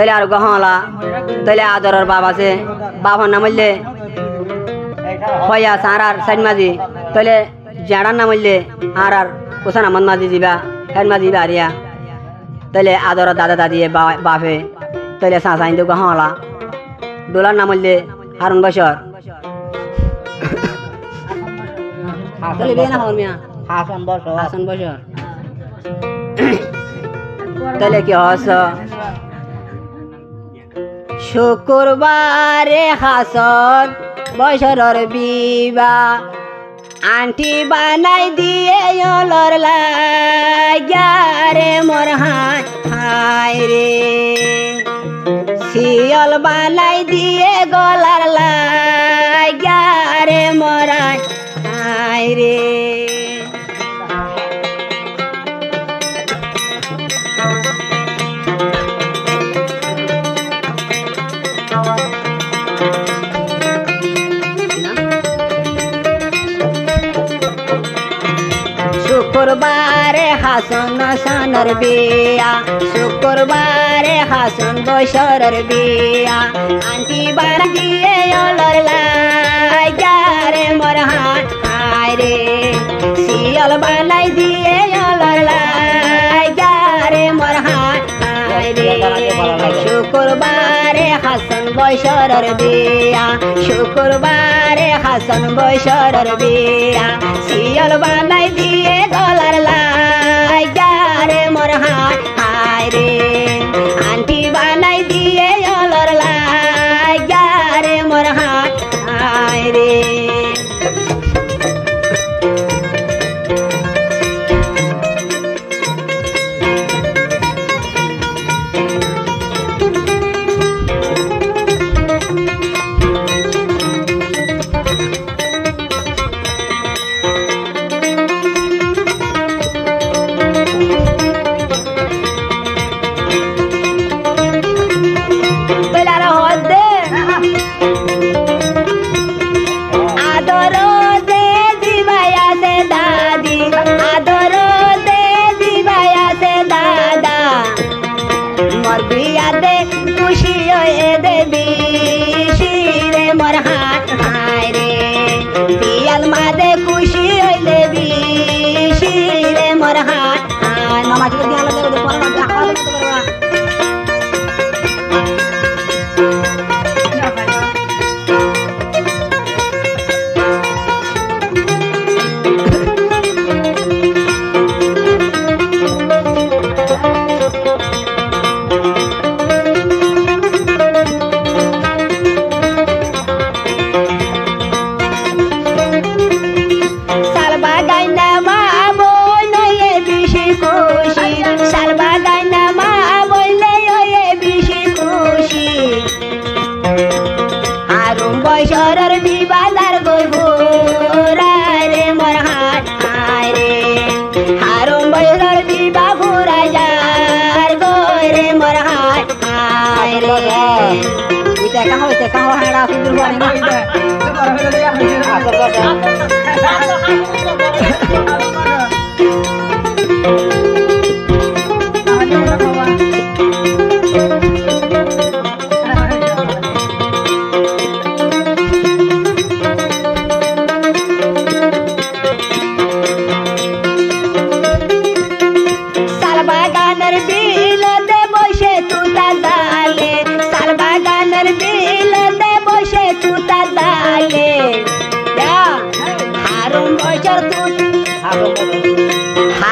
তাহলে আর গহলা তাহলে আদরের বাপ আছে বাবার নাম হইলে হইয়া আর সাইড মাঝি তাহলে জেড়ার নাম হইলে আর কোসান আমার মাঝি দিবা হেড মাঝি বাড়িয়া তাহলে আদরের দাদা দাদি বাপে তাহলে সাঁচাইন দেব গহলা ডোলার নাম হইলে হারুন বছর হাসান বছর হাসান বছর তাহলে কি হস শুক্রবারে হাসন বছরের বিবা আন্টি বানাই দিয়ে অলর লাগারে মোর হাই রে শিয়ল বানাই দিয়ে গলার লাগারে মোর হাই রে শুক্রবারে হাসন সনর বিয়া শুক্রবারে হাসন বছরের বিয়া আন্টি বার দিয়ে অলর লাগারে মোর হাই রে শিয়ল বানাই দিয়ে অলর লাগারে মোর হাই রে শুক্রবারে হাসন বছরের বিয়া শুক্রবারে হাসন বছরের বিয়া শিয়ল বানাই দিয়ে গলার লাগারে মোর হাই রে আন্টি বানাই দিয়ে অলর লাগারে মোর হাই রে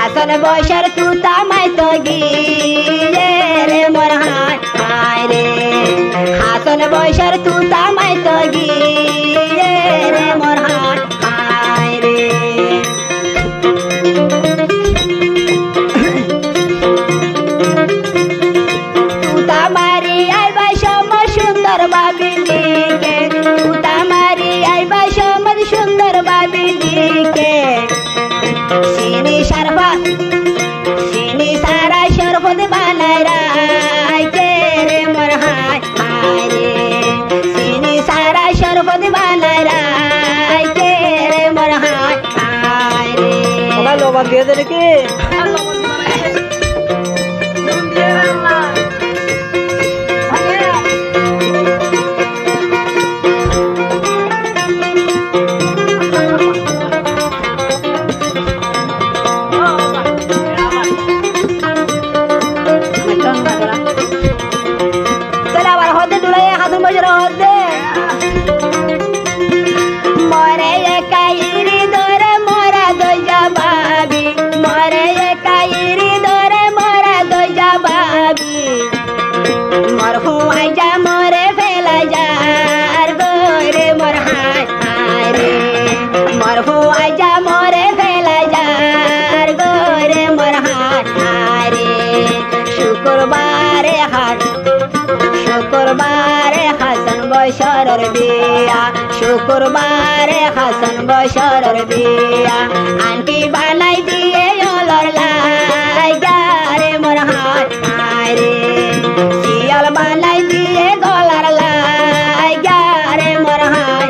হাসন বছর তুতা মাই তো গিয়ে রে মোর হাই রে হাসন বছর তুতা মাই তো গিয়ে রে মোর হাই রে তুতা মারি আইবা সম সুন্দর বাবি দিকে তুতা মারি আইবা সম সুন্দর বাবি দিকে সিনি সারা শরবত বানাই রাইকে রে মোর হাই রে সিনি সারা শরবত বানাই রাইকে রে মোর হাই রে ওলা লবণ দিয়ে দে নাকি বছরের বিয়া শুক্রবারে হাসান বছরের বিয়া আন্টি বানাই দিয়ে অলর লাইগারে মোর হায় রে শিয়াল বানাই দিয়ে গলার লাইগারে মোর হায়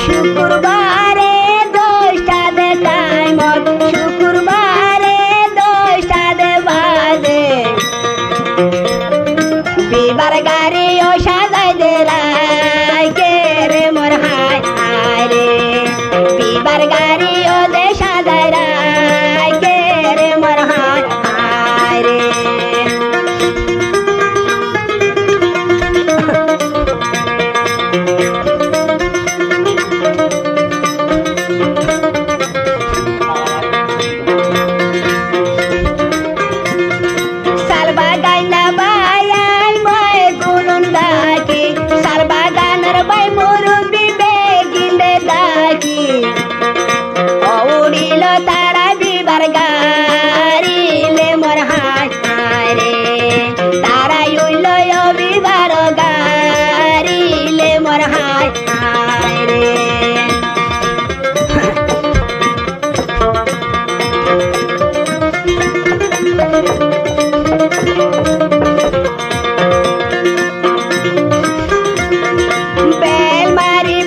শুক্রবারে 10টাতে টাইম শুক্রবারে 10টাতে বাজে বিবার গাড়ি ও সাজাই দে রাইকে রে মোর হায় হায় রে বিবার গাড়ি ও দে সাজাই রাইকে রে মোর হায় হায় রে তারা বিবার গাড়ি লে মোর হায় হায় রে তারা উইল বিবার গাড়ি লে মোর হায় হায় রে বেল মারি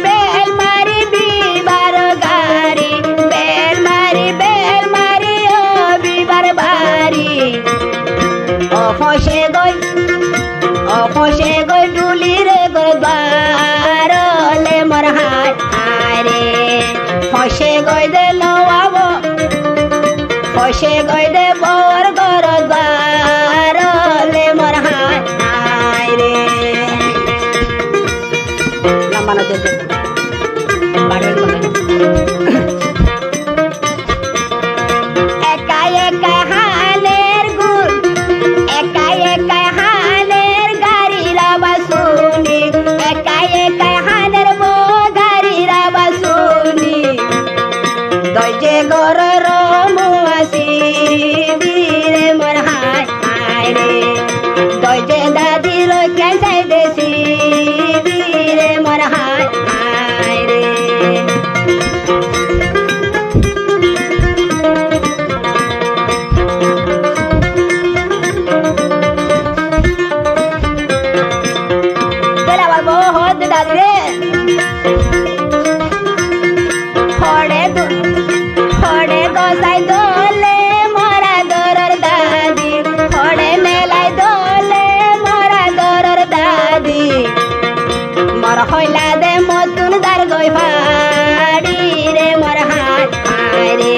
বিবার গাড়ি বেল মারি ও বিবার বাড়ি অফসে গই ডুলি রে গোদ্বার লে মোর হায় হায় রে ফসে গই দে লওয়াব ফসে গই দে বর গোদ্বার লে মোর হায় হায় রে লম্বা না যেতে বাড়ির কথা একা একা হালের গুড় একা একা হালের গাড়ির আওয়াজ শুনি একা একা হালের গাড়ির আওয়াজ শুনি দইজে গরর মুয়াসি দিরে মোর হায় হায় রে দইজে দাদির কেসাই দেশি দিরে মোর হায় হায় রে আবার বউ হদ দাদি রে হড়ে গসাই দোলে মরা দরর দাদি হড়ে মেলাই দোলে মরা দরর দাদি মর হইলা দে মতুন দার গই ফাড়ি রে মর হায় হায় রে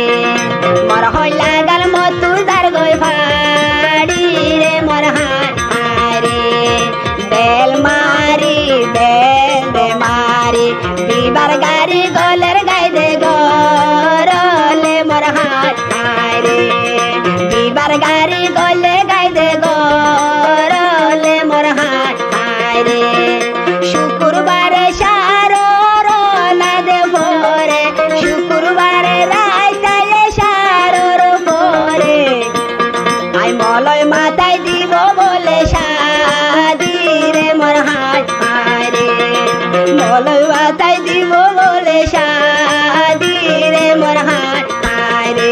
মর হইলা গাল মতুন দার গই ফাড়ি রে মর হায় হায় রে বেল মারি বিবার গাড়ি গলের গাই দে গরলে মোর হায় হায় রে বিবার গাড়ি গলে গাই দে গরলে মোর হায় হায় রে শুক্রবারে সারো রোনা দে ভোরে শুক্রবারে রাইতালে সারোর ভোরে আই মলয় মাথায় দিব বলে শাদি রে মোর হায় হায় রে মলয় মাথায় দিব বলে শাদি রে মোর হায় হায় রে